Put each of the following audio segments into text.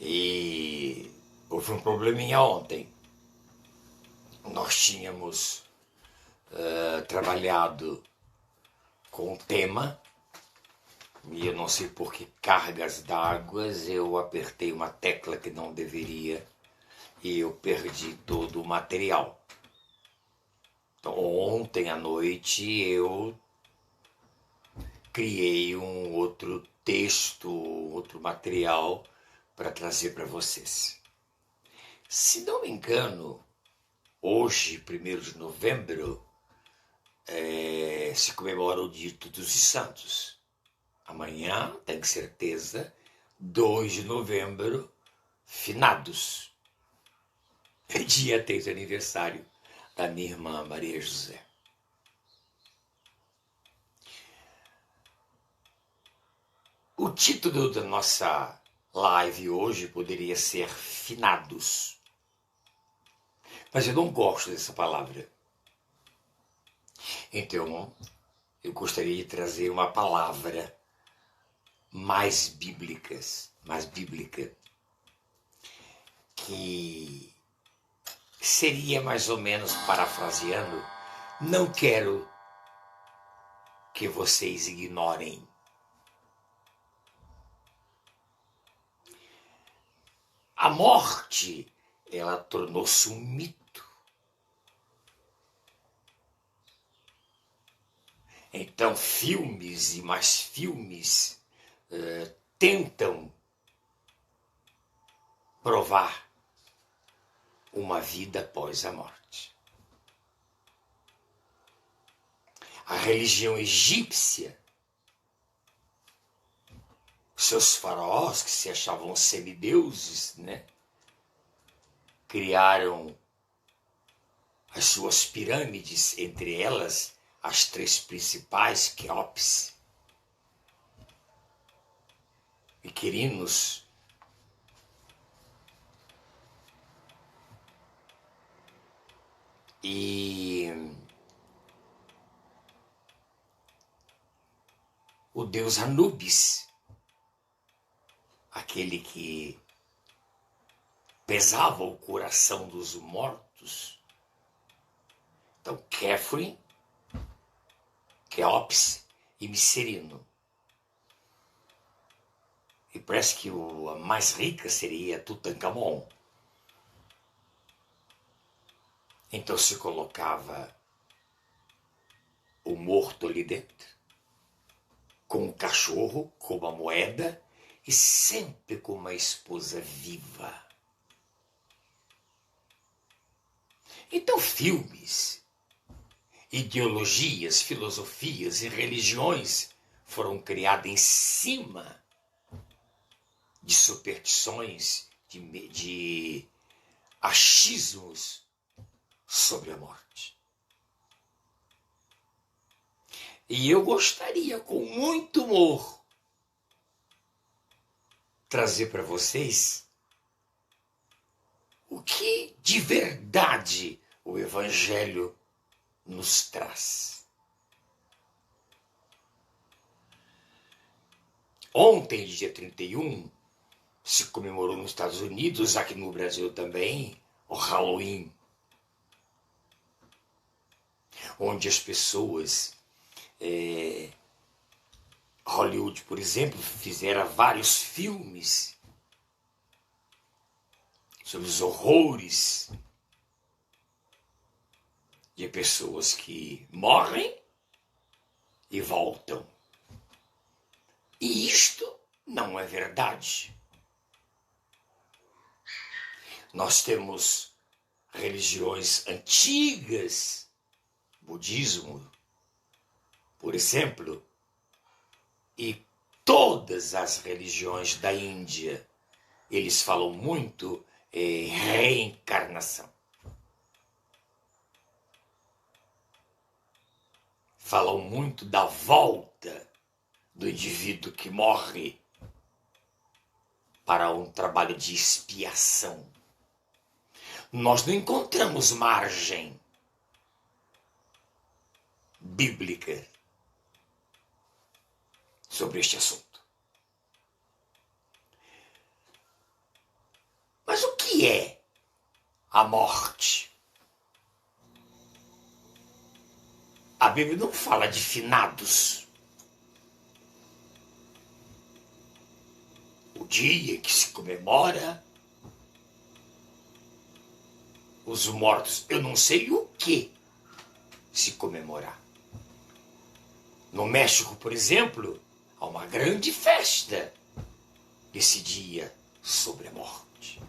E houve um probleminha ontem. Nós tínhamos trabalhado com o tema e eu não sei por que cargas d'água eu apertei uma tecla que não deveria e eu perdi todo o material. Então, ontem à noite eu criei um outro texto, outro material para trazer para vocês. Se não me engano, hoje, 1º de novembro, se comemora o Dia de Todos os Santos. Amanhã, tenho certeza, 2 de novembro, finados. Dia 3 aniversário da minha irmã Maria José. O título da nossa live hoje poderia ser Finados. Mas eu não gosto dessa palavra. Então, eu gostaria de trazer uma palavra mais bíblica, que seria mais ou menos, parafraseando, não quero que vocês ignorem. A morte, ela tornou-se um mito. Então, filmes e mais filmes tentam provar uma vida após a morte. A religião egípcia, seus faraós que se achavam semideuses, né? Criaram as suas pirâmides, entre elas as 3 principais, Quéops, e Quirinus. E o deus Anubis, aquele que pesava o coração dos mortos. Então, Khepri, Quéops e Micerino. E parece que a mais rica seria Tutankhamon. Então se colocava o morto ali dentro, com um cachorro, com uma moeda e sempre com uma esposa viva. Então filmes, ideologias, filosofias e religiões foram criadas em cima de superstições, de achismos sobre a morte. E eu gostaria, com muito humor, trazer para vocês o que de verdade o Evangelho nos traz. Ontem, dia 31, se comemorou nos Estados Unidos, aqui no Brasil também, o Halloween, onde as pessoas, Hollywood, por exemplo, fizeram vários filmes sobre os horrores de pessoas que morrem e voltam. E isto não é verdade. Nós temos religiões antigas, budismo, por exemplo, e todas as religiões da Índia, eles falam muito em reencarnação. Falam muito da volta do indivíduo que morre para um trabalho de expiação. Nós não encontramos margem bíblica sobre este assunto. a morte. A Bíblia não fala de finados. O dia que se comemora os mortos. Eu não sei o que se comemorar. No México, por exemplo, há uma grande festa esse dia sobre a morte.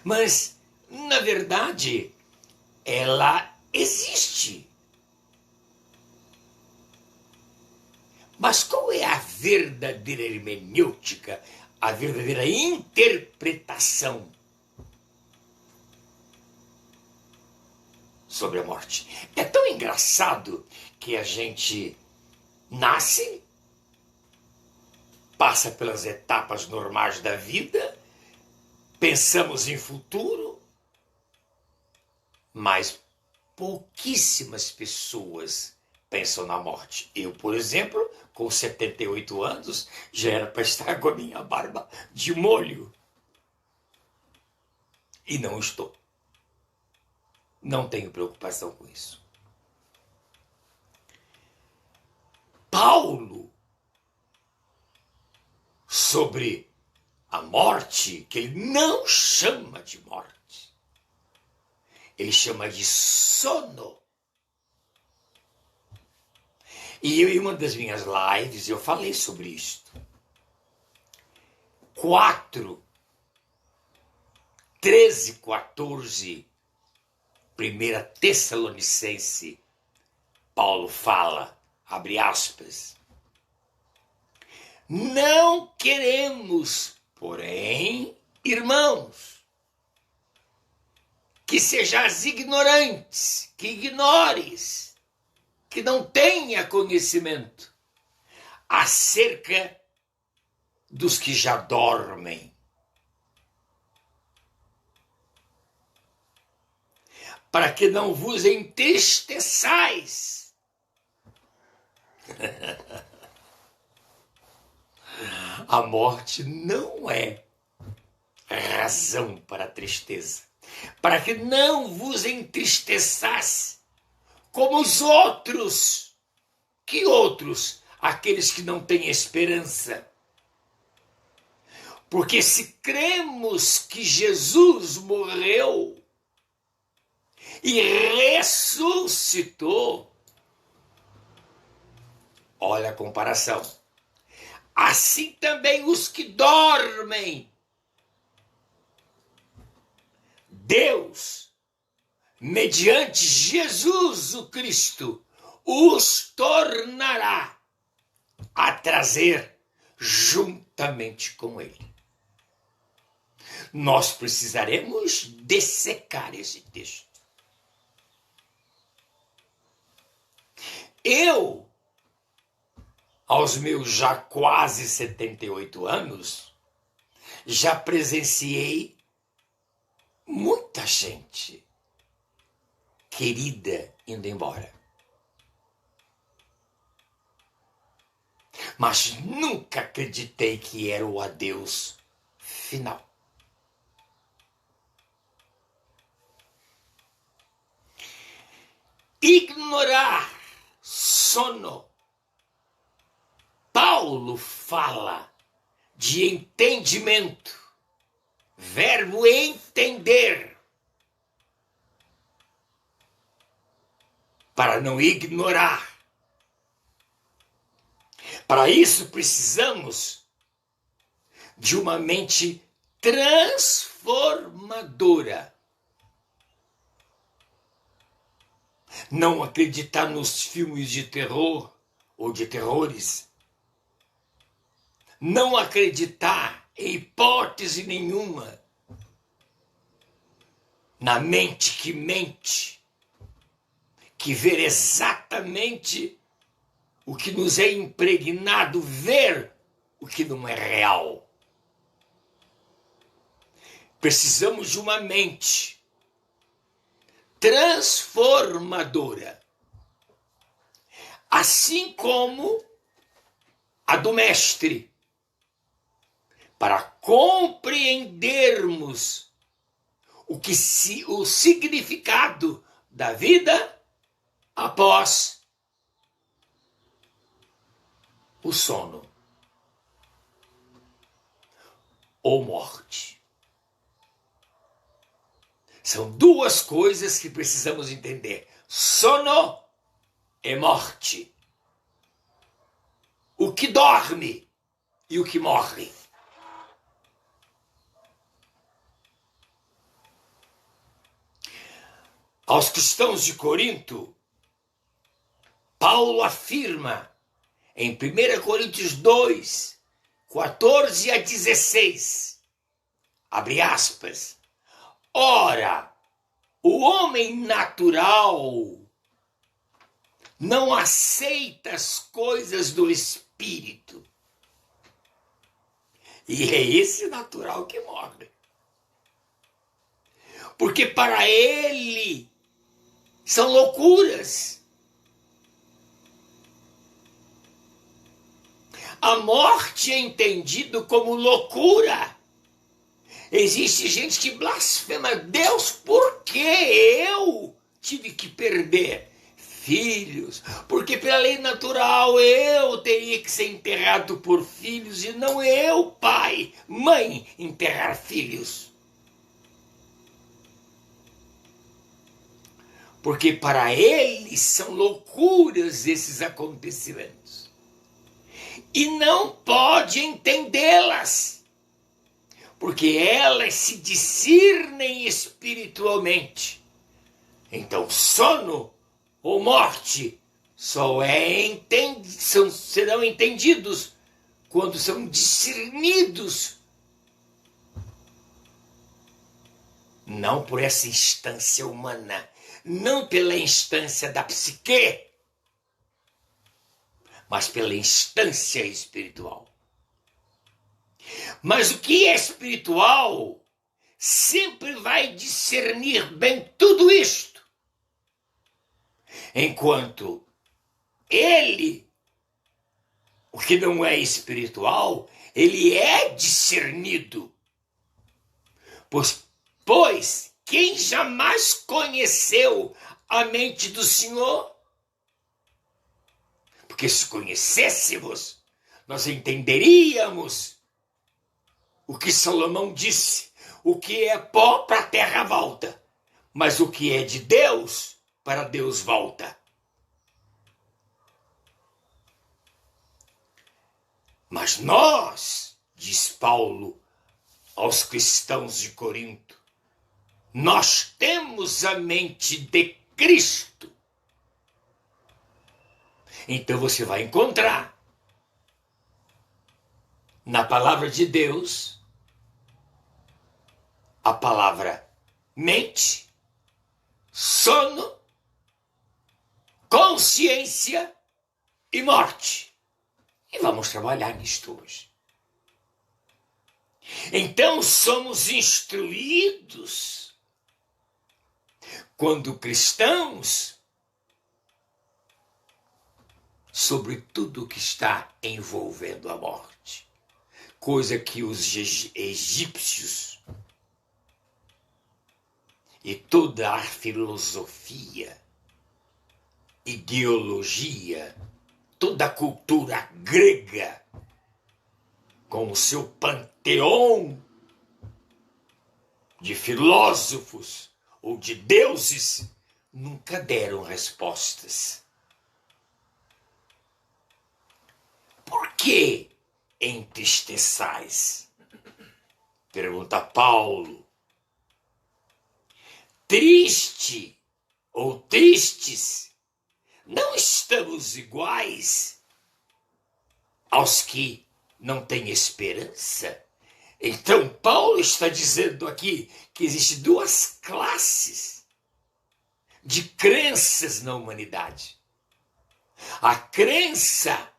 Mas, na verdade, ela existe. Mas qual é a verdadeira hermenêutica, a verdadeira interpretação sobre a morte? É tão engraçado que a gente nasce, passa pelas etapas normais da vida, pensamos em futuro, mas pouquíssimas pessoas pensam na morte. Eu, por exemplo, com 78 anos, já era para estar com a minha barba de molho. E não estou. Não tenho preocupação com isso. Paulo, sobre a morte, que ele não chama de morte, ele chama de sono. E eu, em uma das minhas lives, eu falei sobre isto. 13, 14, 1 Tessalonicense, Paulo fala, abre aspas, não queremos, porém, irmãos, que sejais ignorantes, que ignores, que não tenha conhecimento acerca dos que já dormem, para que não vos entristeçais. A morte não é razão para a tristeza, para que não vos entristeçais como os outros. Que outros? Aqueles que não têm esperança. Porque se cremos que Jesus morreu e ressuscitou, olha a comparação, assim também os que dormem, Deus, mediante Jesus o Cristo, os tornará a trazer juntamente com ele. Nós precisaremos dessecar esse texto. Eu, aos meus já quase 78 anos, já presenciei muita gente querida indo embora. Mas nunca acreditei que era o adeus final. Ignorar sono. Paulo fala de entendimento, verbo entender, para não ignorar. Para isso precisamos de uma mente transformadora. Não acreditar nos filmes de terror ou de terrores. Não acreditar em hipótese nenhuma na mente, que ver exatamente o que nos é impregnado, ver o que não é real. Precisamos de uma mente transformadora, assim como a do mestre. para compreendermos o significado da vida após o sono ou morte. São duas coisas que precisamos entender: sono e morte. O que dorme e o que morre. Aos cristãos de Corinto, Paulo afirma em 1 Coríntios 2, 14 a 16, abre aspas, ora, o homem natural não aceita as coisas do Espírito. E é esse natural que morre. Porque para ele são loucuras. A morte é entendido como loucura. Existe gente que blasfema Deus, por que eu tive que perder filhos? Porque pela lei natural eu teria que ser enterrado por filhos e não eu, pai, mãe, enterrar filhos. Porque para eles são loucuras esses acontecimentos. E não pode entendê-las. Porque elas se discernem espiritualmente. Então, sono ou morte serão entendidos quando são discernidos. Não por essa instância humana, não pela instância da psique, mas pela instância espiritual. Mas o que é espiritual sempre vai discernir bem tudo isto. Enquanto ele, o que não é espiritual, ele é discernido. Pois quem jamais conheceu a mente do Senhor? Porque se conhecêssemos, nós entenderíamos o que Salomão disse. O que é pó para a terra volta, mas o que é de Deus, para Deus volta. Mas nós, diz Paulo aos cristãos de Corinto, nós temos a mente de Cristo. Então você vai encontrar na palavra de Deus a palavra mente, sono, consciência e morte. E vamos trabalhar nisto hoje. Então somos instruídos quando cristãos sobre tudo que está envolvendo a morte. Coisa que os egípcios e toda a filosofia, ideologia, toda a cultura grega, com o seu panteão de filósofos ou de deuses, nunca deram respostas. Por que entristeçais? Pergunta Paulo. Triste ou tristes, não estamos iguais aos que não têm esperança? Então Paulo está dizendo aqui que existem duas classes de crenças na humanidade. A crença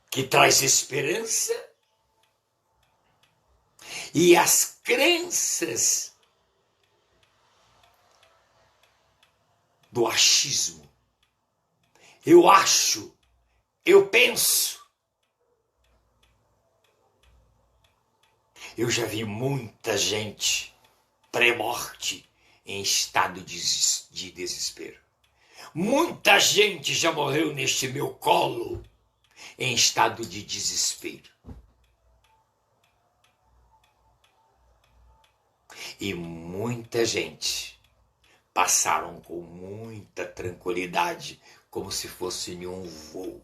que traz esperança e as crenças do achismo. Eu acho, eu penso, Eu já vi muita gente pré-morte em estado de desespero. Muita gente já morreu neste meu colo em estado de desespero. E muita gente passaram com muita tranquilidade, como se fosse em um voo,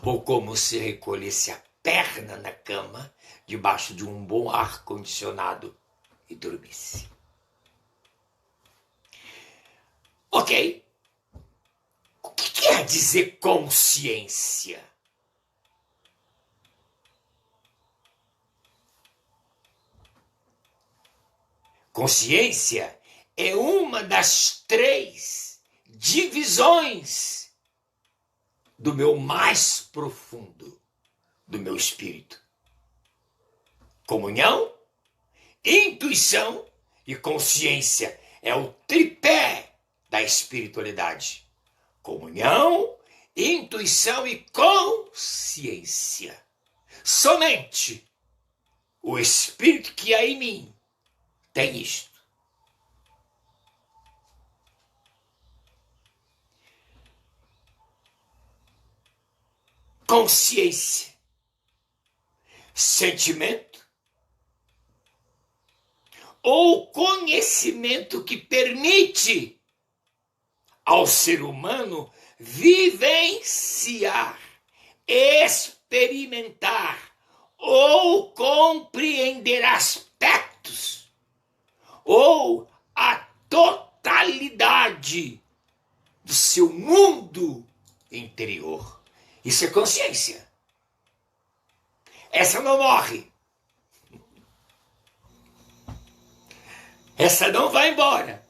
ou como se recolhesse a perna na cama, debaixo de um bom ar-condicionado e dormisse. Ok. O que quer dizer consciência? Consciência é uma das 3 divisões do meu mais profundo, do meu espírito. Comunhão, intuição e consciência é o tripé da espiritualidade. Comunhão, intuição e consciência. Somente o espírito que há em mim tem isto. Consciência, sentimento ou conhecimento que permite ao ser humano vivenciar, experimentar ou compreender aspectos ou a totalidade do seu mundo interior. Isso é consciência. Essa não morre. Essa não vai embora.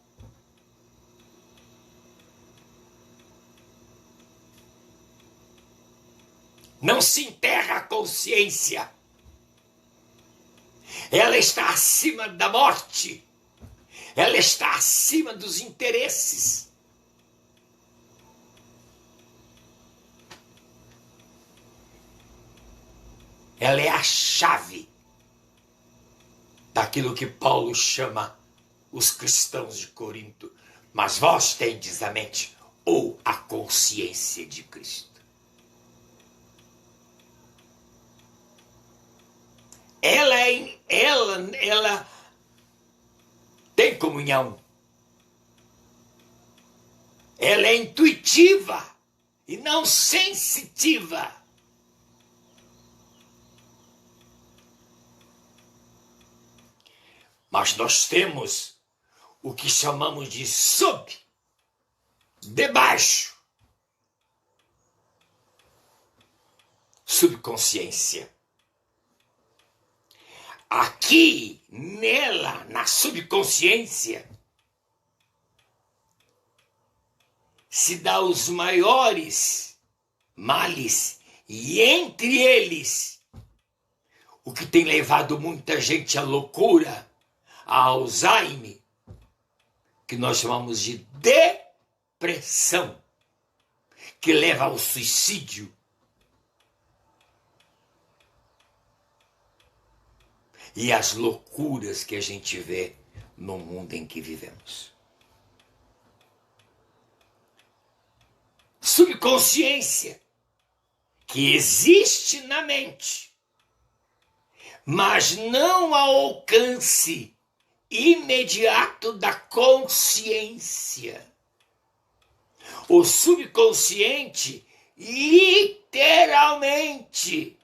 Não se enterra a consciência. Ela está acima da morte. Ela está acima dos interesses. Ela é a chave daquilo que Paulo chama os cristãos de Corinto. Mas vós tendes a mente ou a consciência de Cristo. Ela tem comunhão. Ela é intuitiva e não sensitiva. Mas nós temos o que chamamos de debaixo, subconsciência. Aqui, nela, na subconsciência, se dá os maiores males, e entre eles, o que tem levado muita gente à loucura, a Alzheimer, que nós chamamos de depressão, que leva ao suicídio. E as loucuras que a gente vê no mundo em que vivemos. Subconsciência, que existe na mente, mas não ao alcance imediato da consciência. O subconsciente, literalmente,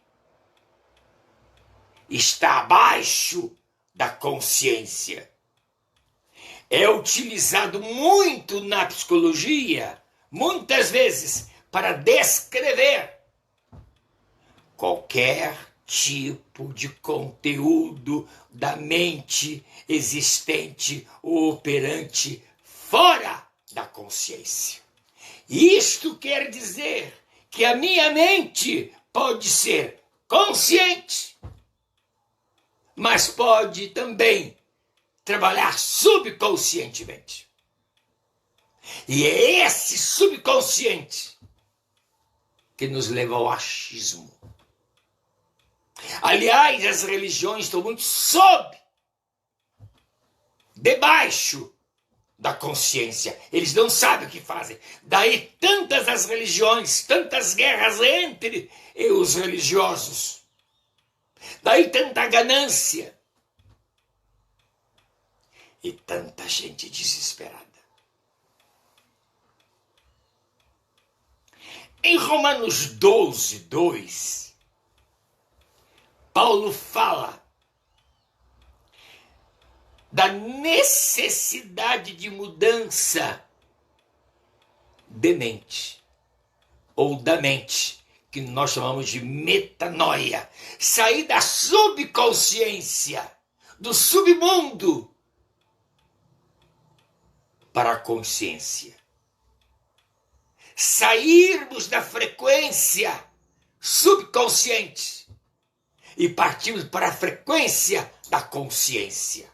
está abaixo da consciência. É utilizado muito na psicologia, muitas vezes, para descrever qualquer tipo de conteúdo da mente existente ou operante fora da consciência. Isto quer dizer que a minha mente pode ser consciente, mas pode também trabalhar subconscientemente. E é esse subconsciente que nos leva ao achismo. Aliás, as religiões estão muito debaixo da consciência. Eles não sabem o que fazem. Daí tantas as religiões, tantas guerras entre os religiosos. Daí tanta ganância. E tanta gente desesperada. Em Romanos 12, 2, Paulo fala da necessidade de mudança de mente, ou da mente, que nós chamamos de metanoia. Sair da subconsciência, do submundo, para a consciência. Sairmos da frequência subconsciente e partirmos para a frequência da consciência.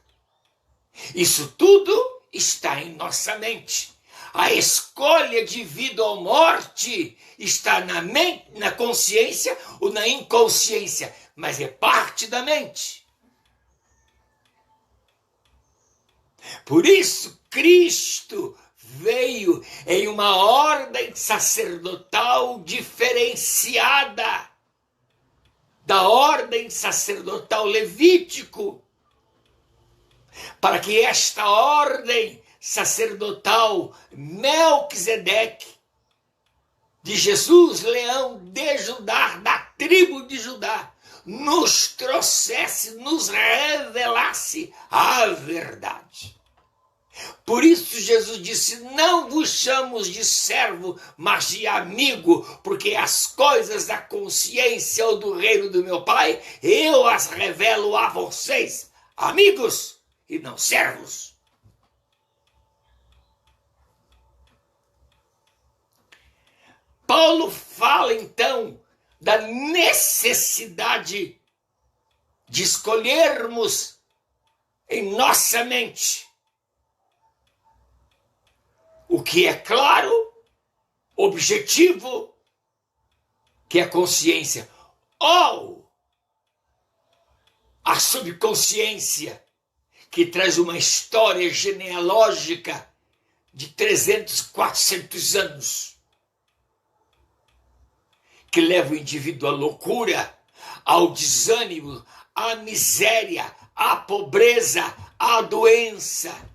Isso tudo está em nossa mente. A escolha de vida ou morte está na mente, na consciência ou na inconsciência, mas é parte da mente. Por isso, Cristo veio em uma ordem sacerdotal diferenciada da ordem sacerdotal levítico, para que esta ordem sacerdotal Melquisedeque, de Jesus, leão de Judá, da tribo de Judá, nos trouxesse, nos revelasse a verdade. Por isso Jesus disse, não vos chamo de servo, mas de amigo, porque as coisas da consciência ou do reino do meu Pai, eu as revelo a vocês, amigos e não servos. Paulo fala então da necessidade de escolhermos em nossa mente o que é claro, objetivo, que é a consciência, ou a subconsciência, que traz uma história genealógica de 300, 400 anos, que leva o indivíduo à loucura, ao desânimo, à miséria, à pobreza, à doença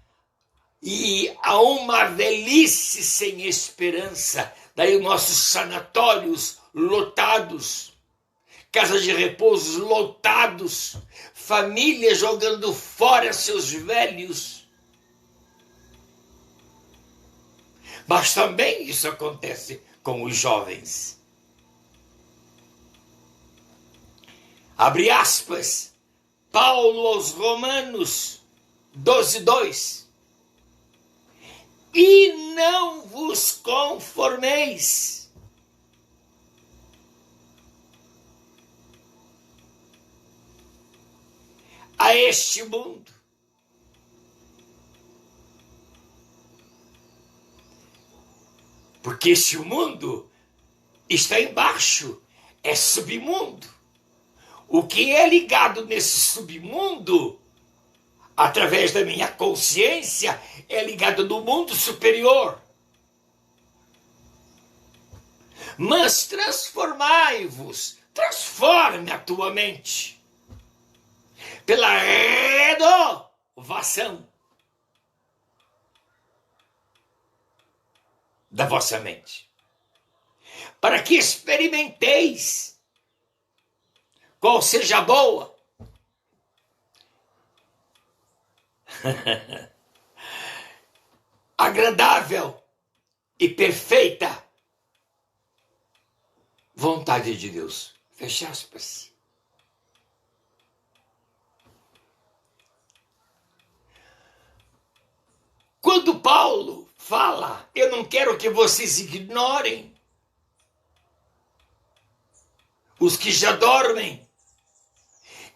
e a uma velhice sem esperança. Daí os nossos sanatórios lotados, casas de repouso lotados, famílias jogando fora seus velhos. Mas também isso acontece com os jovens. Abre aspas, Paulo aos Romanos 12, 2. E não vos conformeis a este mundo, porque este mundo está embaixo, é submundo. O que é ligado nesse submundo, através da minha consciência, é ligado no mundo superior. Mas transformai-vos, transforme a tua mente pela renovação da vossa mente, para que experimenteis qual seja a boa, agradável e perfeita vontade de Deus. Fecha aspas. Quando Paulo fala, eu não quero que vocês ignorem os que já dormem,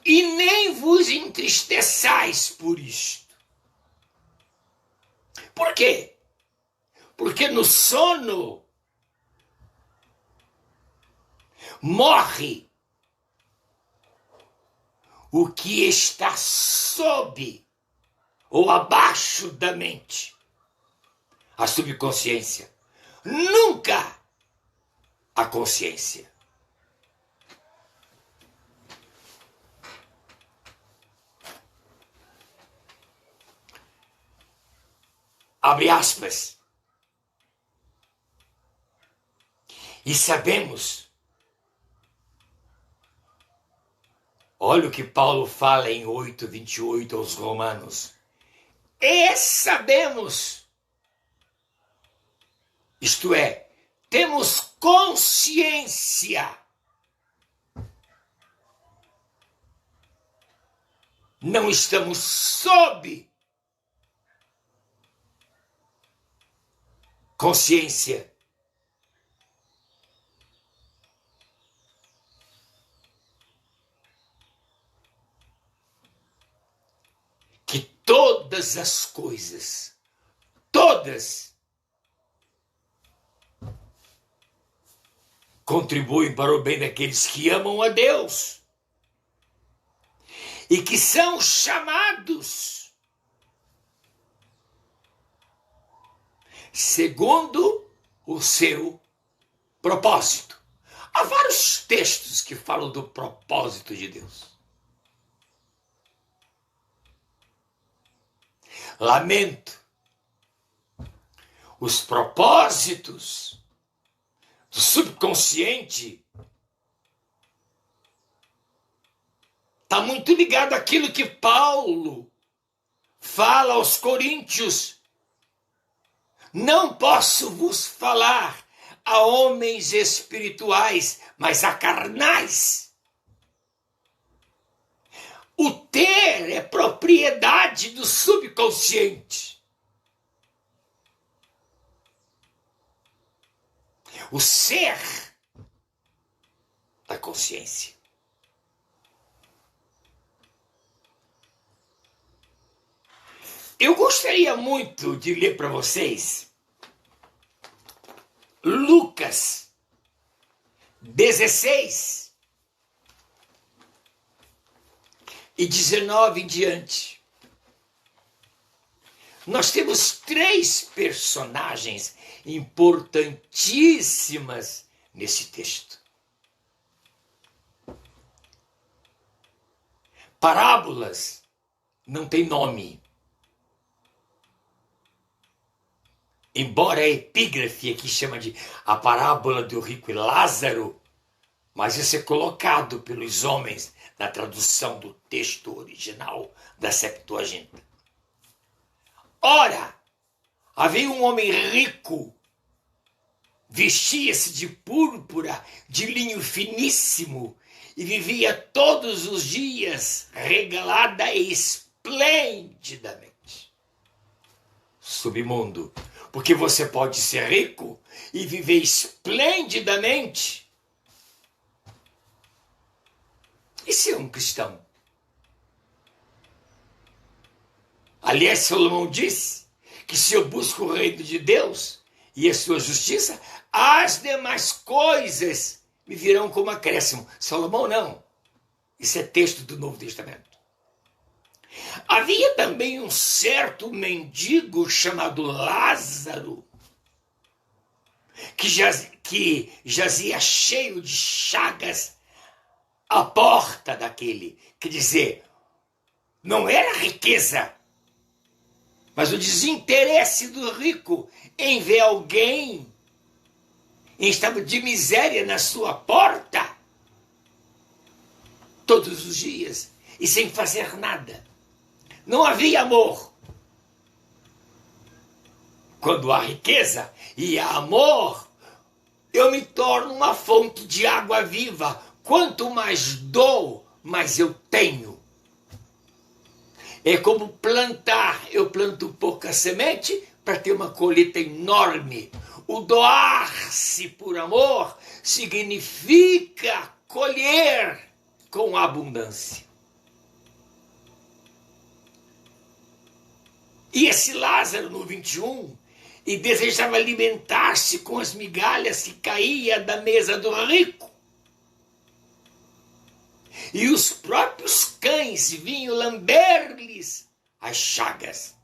e nem vos entristeçais por isto. Por quê? Porque no sono morre o que está sob ou abaixo da mente, a subconsciência, nunca a consciência. Abre aspas. E sabemos, olha o que Paulo fala em 8:28 aos Romanos. E sabemos, isto é, temos consciência. Não estamos sob consciência. Que todas as coisas, todas, contribuem para o bem daqueles que amam a Deus e que são chamados segundo o seu propósito. Há vários textos que falam do propósito de Deus. Lamento, os propósitos do subconsciente está muito ligado àquilo que Paulo fala aos Coríntios. Não posso vos falar a homens espirituais, mas a carnais. O ter é propriedade do subconsciente. O ser da consciência. Eu gostaria muito de ler para vocês Lucas 16 e 19 em diante. Nós temos 3 personagens importantíssimas nesse texto. Parábolas não tem nome. Embora a epígrafe aqui chama de a parábola do rico e Lázaro, mas isso é colocado pelos homens na tradução do texto original da Septuaginta. Ora, havia um homem rico, vestia-se de púrpura, de linho finíssimo, e vivia todos os dias regalada e esplendidamente. Submundo, porque você pode ser rico e viver esplendidamente e ser um cristão. Aliás, Salomão disse que se eu busco o reino de Deus e a sua justiça, as demais coisas me virão como acréscimo. Salomão não. Isso é texto do Novo Testamento. Havia também um certo mendigo chamado Lázaro, que jazia cheio de chagas à porta daquele. Quer dizer, não era riqueza, mas o desinteresse do rico em ver alguém em estado de miséria na sua porta todos os dias e sem fazer nada. Não havia amor. Quando há riqueza e há amor, eu me torno uma fonte de água viva. Quanto mais dou, mais eu tenho. É como plantar. Eu planto pouca semente para ter uma colheita enorme. O doar-se por amor significa colher com abundância. E esse Lázaro, no 21, e desejava alimentar-se com as migalhas que caía da mesa do rico. e os próprios cães vinham lamber-lhes as chagas.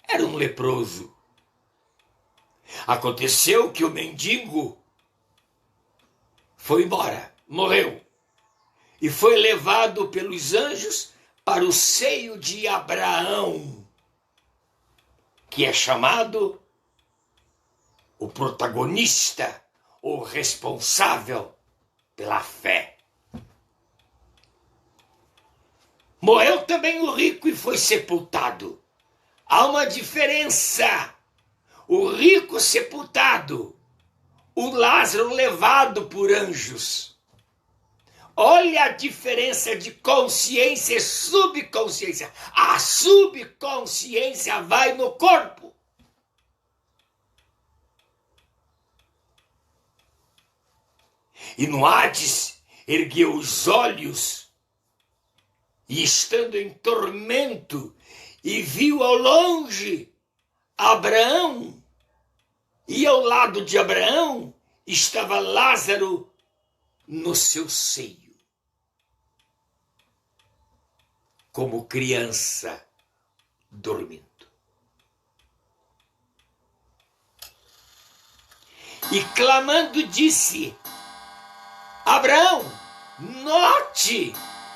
Era um leproso. Aconteceu que o mendigo foi embora, morreu, e foi levado pelos anjos para o seio de Abraão, que é chamado o protagonista, o responsável pela fé. Morreu também o rico e foi sepultado. Há uma diferença. O rico sepultado, o Lázaro levado por anjos. Olha a diferença de consciência e subconsciência. A subconsciência vai no corpo. E no Hades ergueu os olhos e, estando em tormento, e viu ao longe Abraão, e ao lado de Abraão estava Lázaro no seu seio, como criança dormindo. E clamando disse: Abraão, note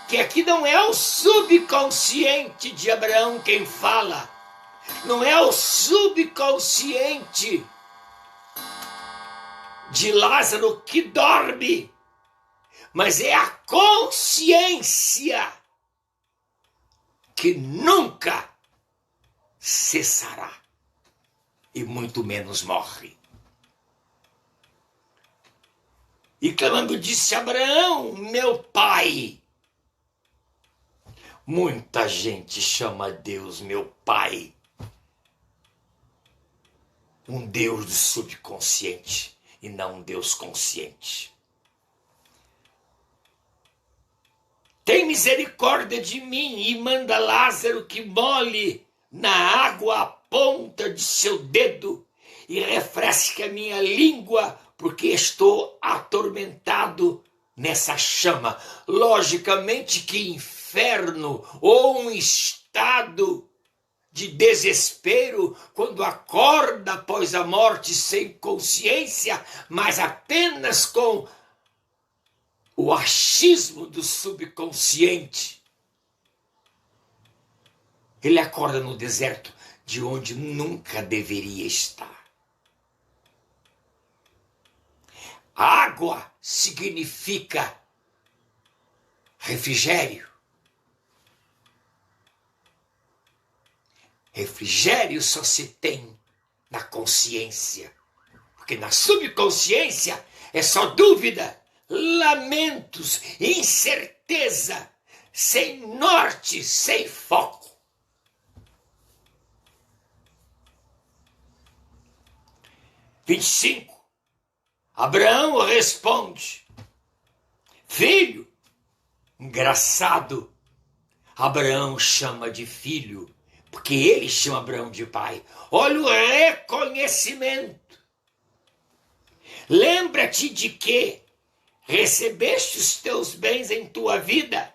que aqui não é o subconsciente de Abraão quem fala, não é o subconsciente de Lázaro que dorme, mas é a consciência que nunca cessará e muito menos morre. E clamando disse: Abraão, meu pai. Muita gente chama Deus meu pai. Um Deus do subconsciente e não um Deus consciente. Tem misericórdia de mim e manda Lázaro que molhe na água a ponta de seu dedo e refresque a minha língua, porque estou atormentado nessa chama. Logicamente que inferno ou um estado de desespero quando acorda após a morte sem consciência, mas apenas com o achismo do subconsciente. Ele acorda no deserto de onde nunca deveria estar. Água significa refrigério. Refrigério só se tem na consciência, porque na subconsciência é só dúvida, lamentos, incerteza, sem norte, sem foco. Vinte e 25. Abraão responde: filho. Engraçado, Abraão chama de filho, porque ele chama Abraão de pai. Olha o reconhecimento. Lembra-te de que recebeste os teus bens em tua vida,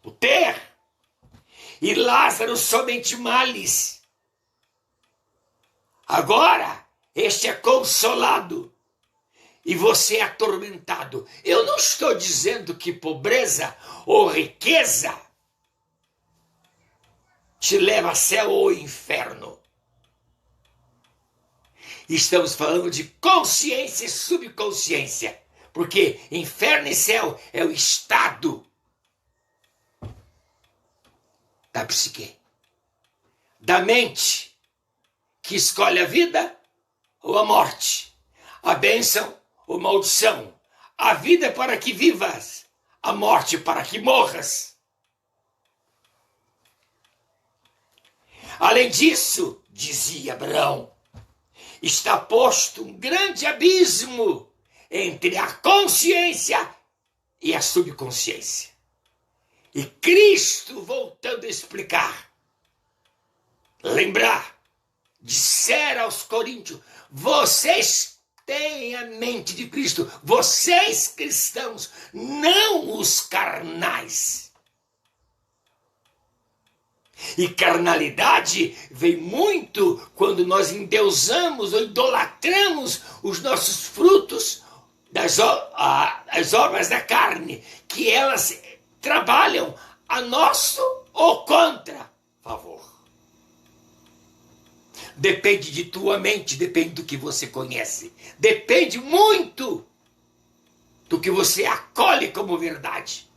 o ter, e Lázaro somente males. Agora, este é consolado e você é atormentado. Eu não estou dizendo que pobreza ou riqueza te leva a céu ou inferno. Estamos falando de consciência e subconsciência, porque inferno e céu é o estado da psique, da mente, que escolhe a vida ou a morte, a bênção ou maldição. A vida é para que vivas, a morte para que morras. Além disso, dizia Abraão, está posto um grande abismo entre a consciência e a subconsciência. E Cristo, voltando a explicar, lembrar, disser aos coríntios: vocês têm a mente de Cristo. Vocês, cristãos, não os carnais. E carnalidade vem muito quando nós endeusamos ou idolatramos os nossos frutos, as obras da carne, que elas trabalham a nosso ou contra favor. Depende de tua mente, depende do que você conhece, depende muito do que você acolhe como verdade.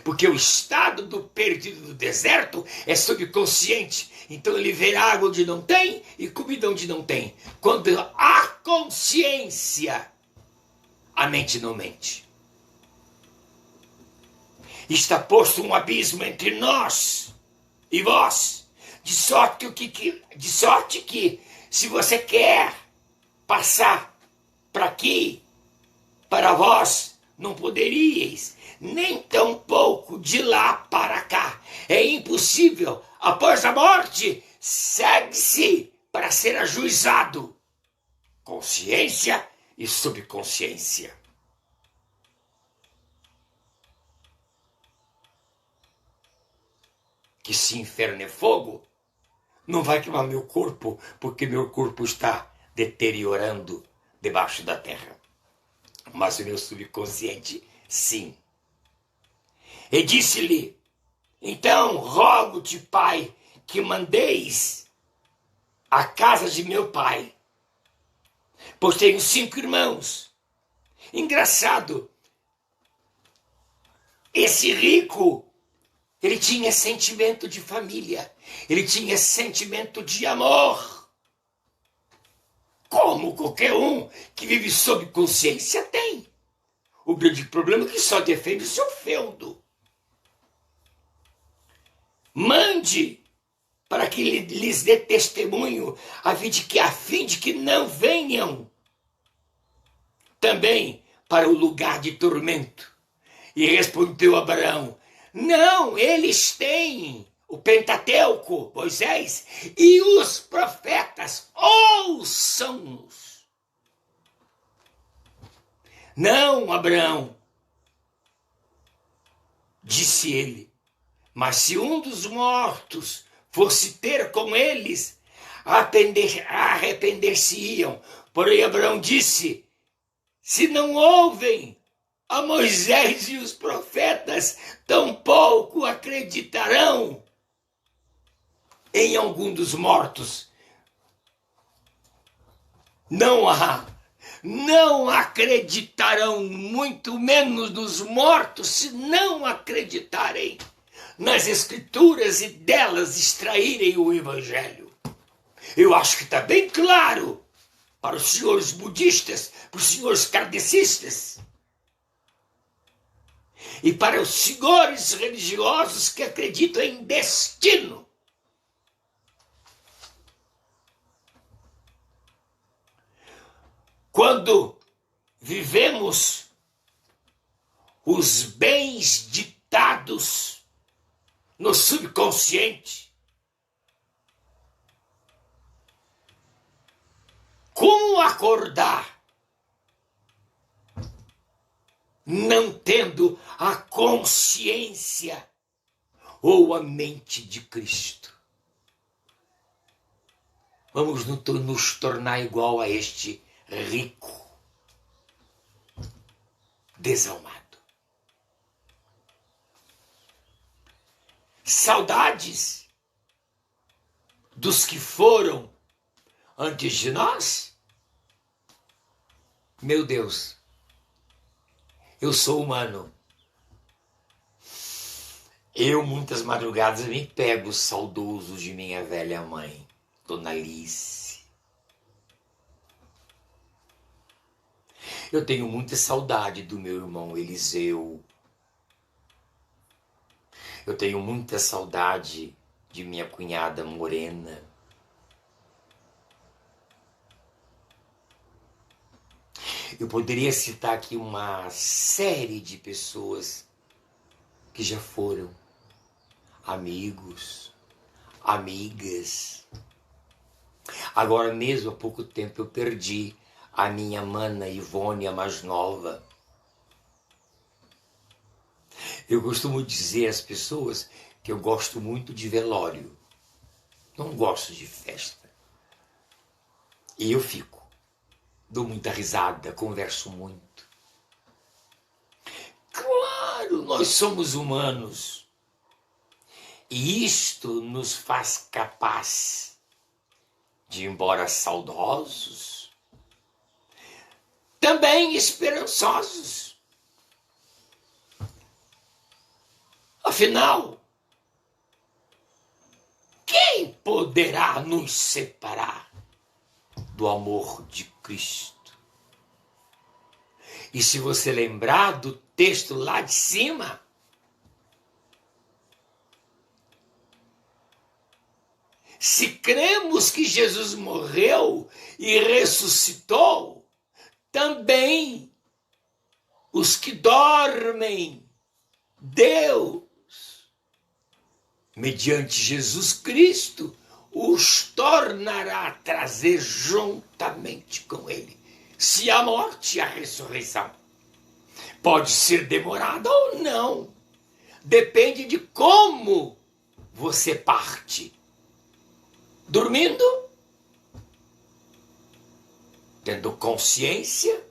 Porque o estado do perdido do deserto é subconsciente. Então ele vê água onde não tem e comida onde não tem. Quando há consciência, a mente não mente. Está posto um abismo entre nós e vós. De sorte que se você quer passar para aqui, para vós, não poderíeis, nem tampouco de lá para cá. É impossível. Após a morte, segue-se para ser ajuizado. Consciência e subconsciência. Que se inferno é fogo, não vai queimar meu corpo, porque meu corpo está deteriorando debaixo da terra. Mas o meu subconsciente, sim. E disse-lhe: então rogo-te, pai, que mandeis a casa de meu pai, pois tenho 5 irmãos. Engraçado, esse rico, ele tinha sentimento de família, ele tinha sentimento de amor, como qualquer um que vive sob consciência tem. O grande problema é que só defende o seu feudo. Mande para que lhes dê testemunho, a fim de que não venham também para o lugar de tormento. E respondeu Abraão: não, eles têm o Pentateuco, Moisés, e os profetas, ouçam-nos. Não, Abraão, disse ele, mas se um dos mortos fosse ter com eles, arrepender-se-iam. Porém, Abraão disse: se não ouvem a Moisés e os profetas, tampouco acreditarão em algum dos mortos. Não acreditarão, muito menos nos mortos, se não acreditarem nas Escrituras e delas extraírem o Evangelho. Eu acho que está bem claro para os senhores budistas, para os senhores kardecistas e para os senhores religiosos que acreditam em destino. Quando vivemos os bens ditados no subconsciente, como acordar não tendo a consciência ou a mente de Cristo? Vamos nos tornar igual a este rico, desalmado. Saudades dos que foram antes de nós? Meu Deus, eu sou humano. Eu, muitas madrugadas, me pego saudoso de minha velha mãe, Dona Alice. Eu tenho muita saudade do meu irmão Eliseu. Eu tenho muita saudade de minha cunhada Morena. Eu poderia citar aqui uma série de pessoas que já foram amigos, amigas, Agora mesmo, há pouco tempo, eu perdi a minha mana Ivone, a mais nova. Eu costumo dizer às pessoas que eu gosto muito de velório. Não gosto de festa. E eu fico. Dou muita risada, converso muito. Claro, nós somos humanos. E isto nos faz capaz de, embora saudosos, também esperançosos. Afinal, quem poderá nos separar do amor de Cristo? E se você lembrar do texto lá de cima, se cremos que Jesus morreu e ressuscitou, também os que dormem, Deus, mediante Jesus Cristo, os tornará a trazer juntamente com ele. Se a morte e a ressurreição pode ser demorada ou não, depende de como você parte. Dormindo, tendo consciência,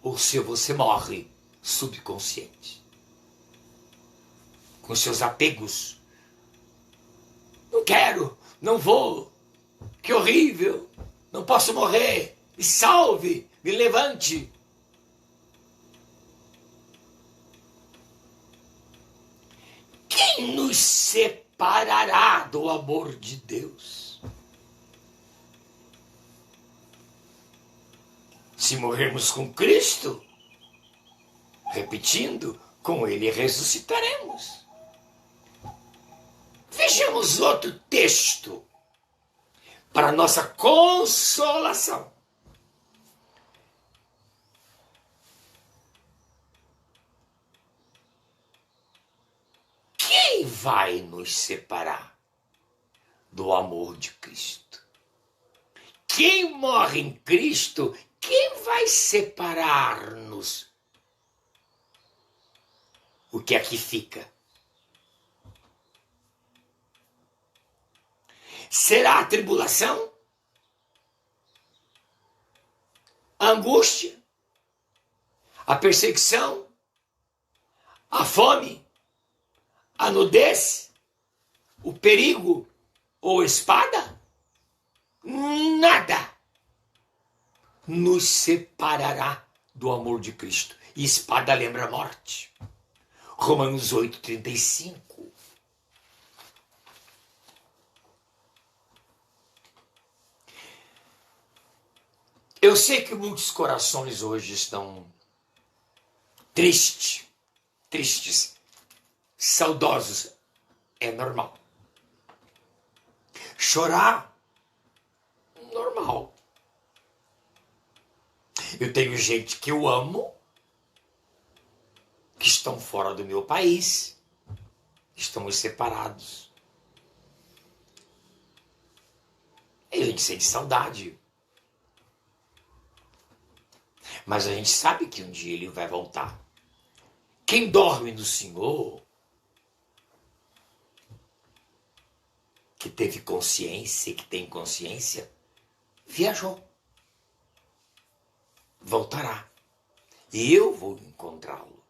ou se você morre subconsciente, com seus apegos. Não quero, não vou, que horrível, não posso morrer, me salve, me levante. Quem nos separará do amor de Deus? Se morrermos com Cristo, repetindo, com ele ressuscitaremos. Vejamos outro texto para nossa consolação. Quem vai nos separar do amor de Cristo? Quem morre em Cristo, quem vai separar-nos? O que aqui fica? Será a tribulação? A angústia? A perseguição? A fome? A nudez? O perigo? Ou espada? Nada nos separará do amor de Cristo. E espada lembra a morte. Romanos 8:35. Eu sei que muitos corações hoje estão tristes, saudosos. É normal. Chorar, normal. Eu tenho gente que eu amo, que estão fora do meu país, estamos separados. E a gente sente saudade. Mas a gente sabe que um dia ele vai voltar. Quem dorme no Senhor, que teve consciência, que tem consciência, viajou. Voltará. E eu vou encontrá-lo.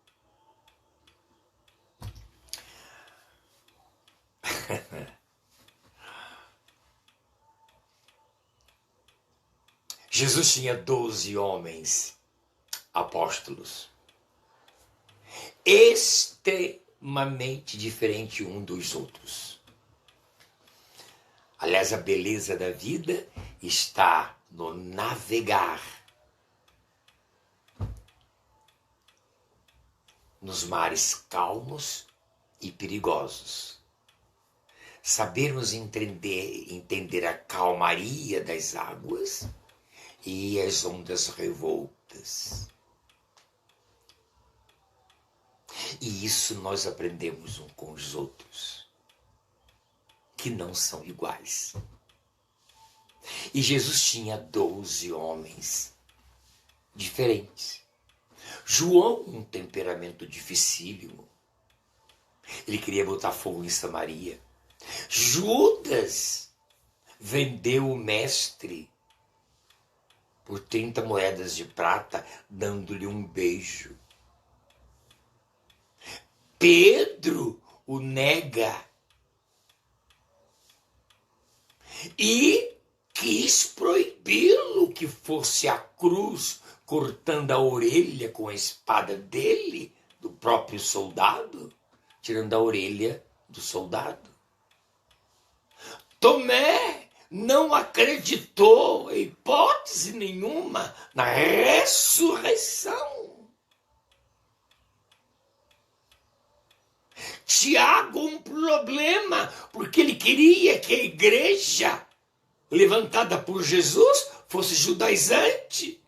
Jesus tinha 12 homens apóstolos, extremamente diferentes um dos outros. Aliás, a beleza da vida está no navegar nos mares calmos e perigosos. Sabermos entender a calmaria das águas e as ondas revoltas. E isso nós aprendemos um com os outros, que não são iguais. E Jesus tinha 12 homens diferentes. João, um temperamento dificílimo. Ele queria botar fogo em Samaria. Judas vendeu o mestre por 30 moedas de prata, dando-lhe um beijo. Pedro o nega e quis proibi-lo que fosse à cruz, cortando a orelha com a espada dele, do próprio soldado, tirando a orelha do soldado. Tomé não acreditou, em hipótese nenhuma, na ressurreição. Tiago, um problema, porque ele queria que a igreja levantada por Jesus fosse judaizante.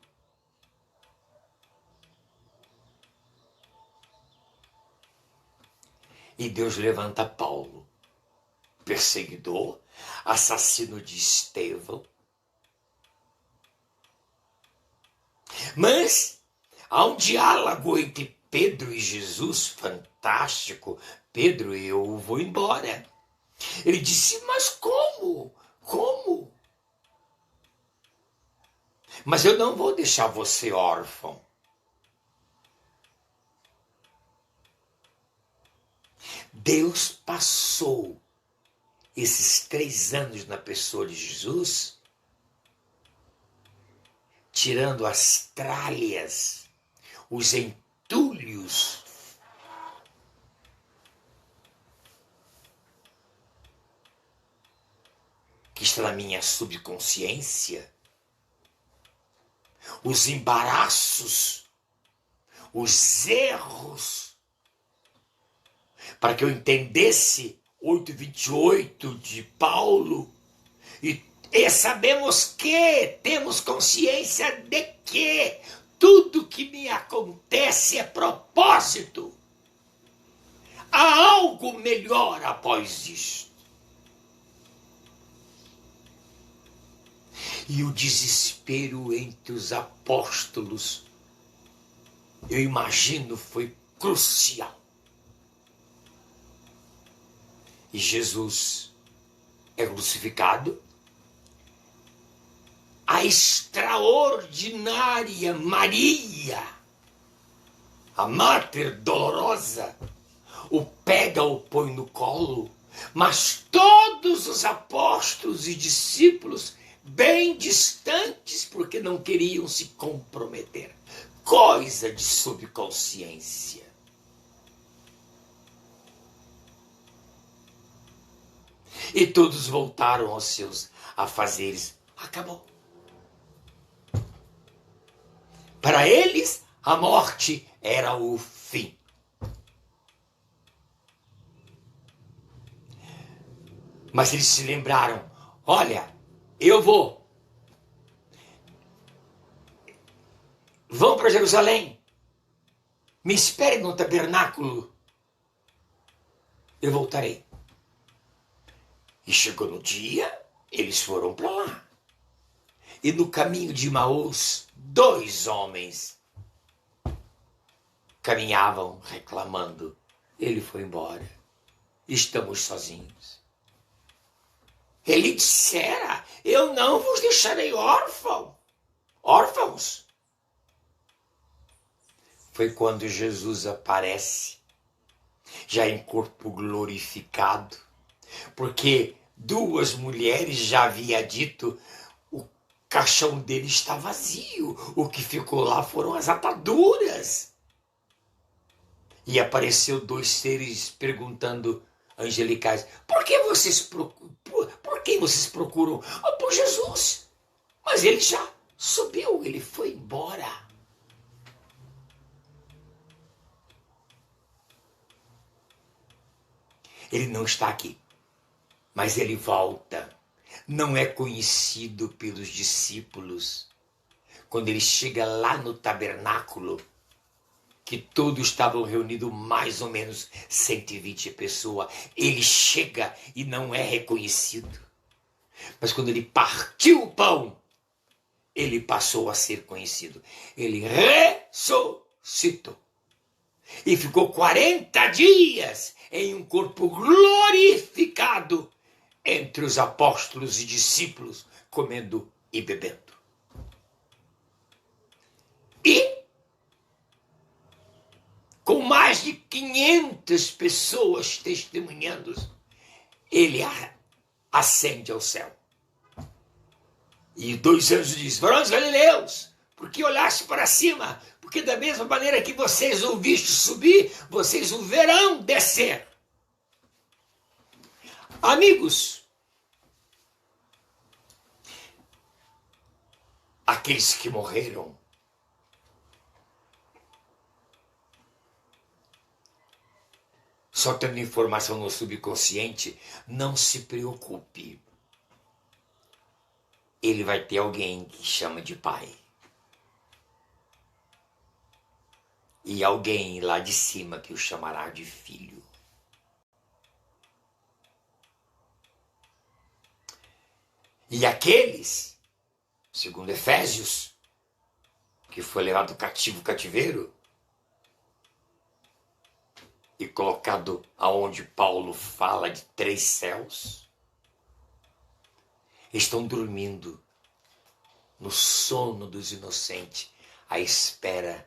E Deus levanta Paulo, perseguidor, assassino de Estevão. Mas há um diálogo entre Pedro e Jesus fantástico. Pedro, eu vou embora. Ele disse, mas como? Como? Mas eu não vou deixar você órfão. Deus passou esses 3 anos na pessoa de Jesus, tirando as tralhas, os entulhos, que está na minha subconsciência, os embaraços, os erros, para que eu entendesse 8:28 de Paulo, e sabemos que, temos consciência de que tudo que me acontece é propósito. Há algo melhor após isto. E o desespero entre os apóstolos, eu imagino, foi crucial. E Jesus é crucificado. A extraordinária Maria, a Mater Dolorosa, o pega, o põe no colo, mas todos os apóstolos e discípulos bem distantes, porque não queriam se comprometer. Coisa de subconsciência. E todos voltaram aos seus afazeres. Acabou. Para eles, a morte era o fim. Mas eles se lembraram, olha, eu vou. Vão para Jerusalém. Me esperem no tabernáculo. Eu voltarei. E chegou no dia, eles foram para lá. E no caminho de Emaús, 2 homens caminhavam reclamando. Ele foi embora. Estamos sozinhos. Ele dissera, eu não vos deixarei órfãos. Foi quando Jesus aparece, já em corpo glorificado, porque 2 mulheres já havia dito, o caixão dele está vazio, o que ficou lá foram as ataduras. E apareceu 2 seres perguntando, angelicais, por que vocês procuram? Oh, por Jesus. Mas ele já subiu, ele foi embora. Ele não está aqui, mas ele volta. Não é conhecido pelos discípulos. Quando ele chega lá no tabernáculo, que todos estavam reunidos, mais ou menos 120 pessoas, ele chega e não é reconhecido. Mas quando ele partiu o pão, ele passou a ser conhecido. Ele ressuscitou. E ficou 40 dias em um corpo glorificado entre os apóstolos e discípulos, comendo e bebendo. E com mais de 500 pessoas testemunhando, ele ascende ao céu. E 2 anjos dizem: varões galileus, por que olhaste para cima? Porque da mesma maneira que vocês o viste subir, vocês o verão descer. Amigos, aqueles que morreram só tendo informação no subconsciente, não se preocupe. Ele vai ter alguém que chama de pai. E alguém lá de cima que o chamará de filho. E aqueles, segundo Efésios, que foi levado cativeiro, e colocado aonde Paulo fala de 3 céus, estão dormindo no sono dos inocentes, à espera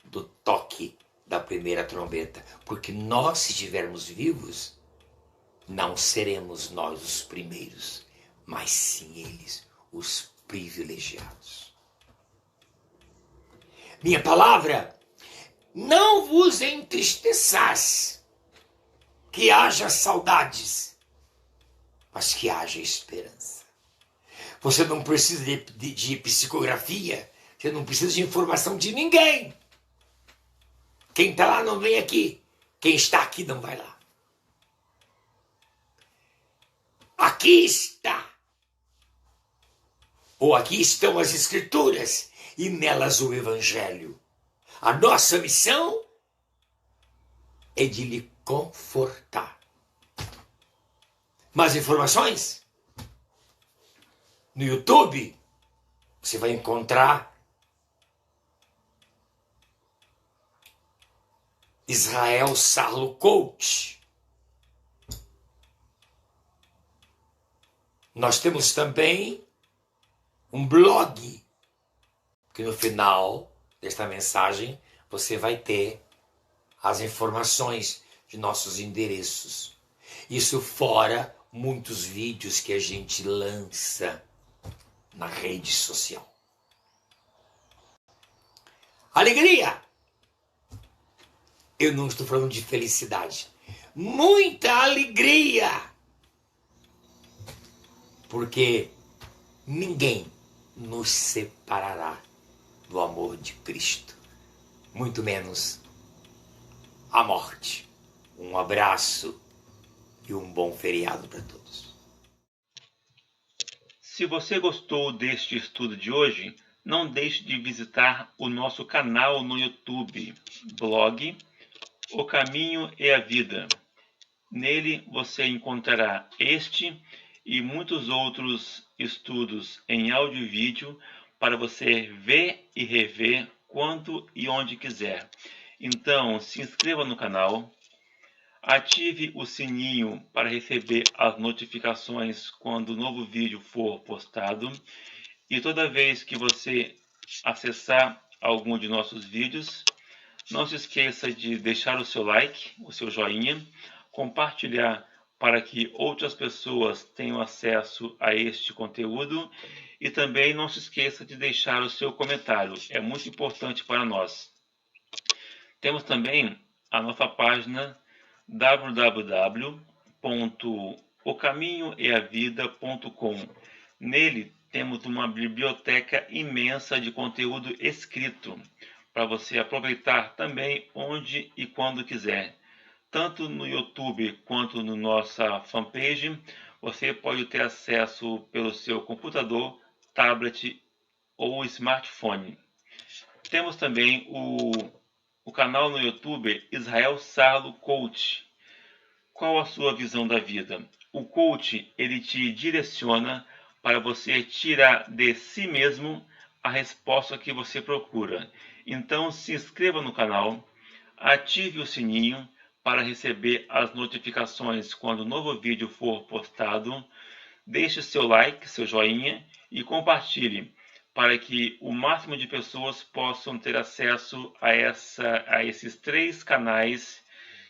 do toque da primeira trombeta. Porque nós, se estivermos vivos, não seremos nós os primeiros, mas sim eles, os privilegiados. Minha palavra: não vos entristeçais, que haja saudades, mas que haja esperança. Você não precisa de psicografia, você não precisa de informação de ninguém. Quem está lá não vem aqui, quem está aqui não vai lá. Aqui está, ou aqui estão as Escrituras, e nelas o Evangelho. A nossa missão é de lhe confortar. Mais informações? No YouTube, você vai encontrar Israel Sarlo Coach. Nós temos também um blog, que no final desta mensagem você vai ter as informações de nossos endereços. Isso fora muitos vídeos que a gente lança na rede social. Alegria! Eu não estou falando de felicidade. Muita alegria! Porque ninguém nos separará do amor de Cristo. Muito menos a morte. Um abraço e um bom feriado para todos. Se você gostou deste estudo de hoje, não deixe de visitar o nosso canal no YouTube, blog O Caminho e a Vida. Nele você encontrará este e muitos outros estudos em áudio e vídeo para você ver e rever quando e onde quiser. Então, se inscreva no canal, ative o sininho para receber as notificações quando o novo vídeo for postado, e toda vez que você acessar algum de nossos vídeos, não se esqueça de deixar o seu like, o seu joinha, compartilhar para que outras pessoas tenham acesso a este conteúdo, e também não se esqueça de deixar o seu comentário, é muito importante para nós. Temos também a nossa página www.ocaminhoeavida.com. Nele temos uma biblioteca imensa de conteúdo escrito para você aproveitar também onde e quando quiser. Tanto no YouTube quanto na nossa fanpage, você pode ter acesso pelo seu computador, tablet ou smartphone. Temos também o canal no YouTube Israel Sarlo Coach. Qual a sua visão da vida? o coach ele te direciona para você tirar de si mesmo a resposta que você procura. Então se inscreva no canal, ative o sininho para receber as notificações quando um novo vídeo for postado. Deixe seu like, seu joinha e compartilhe para que o máximo de pessoas possam ter acesso a esses 3 canais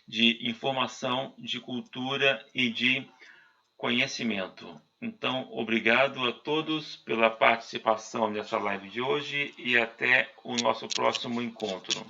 de informação, de cultura e de conhecimento. Então, obrigado a todos pela participação nessa live de hoje e até o nosso próximo encontro.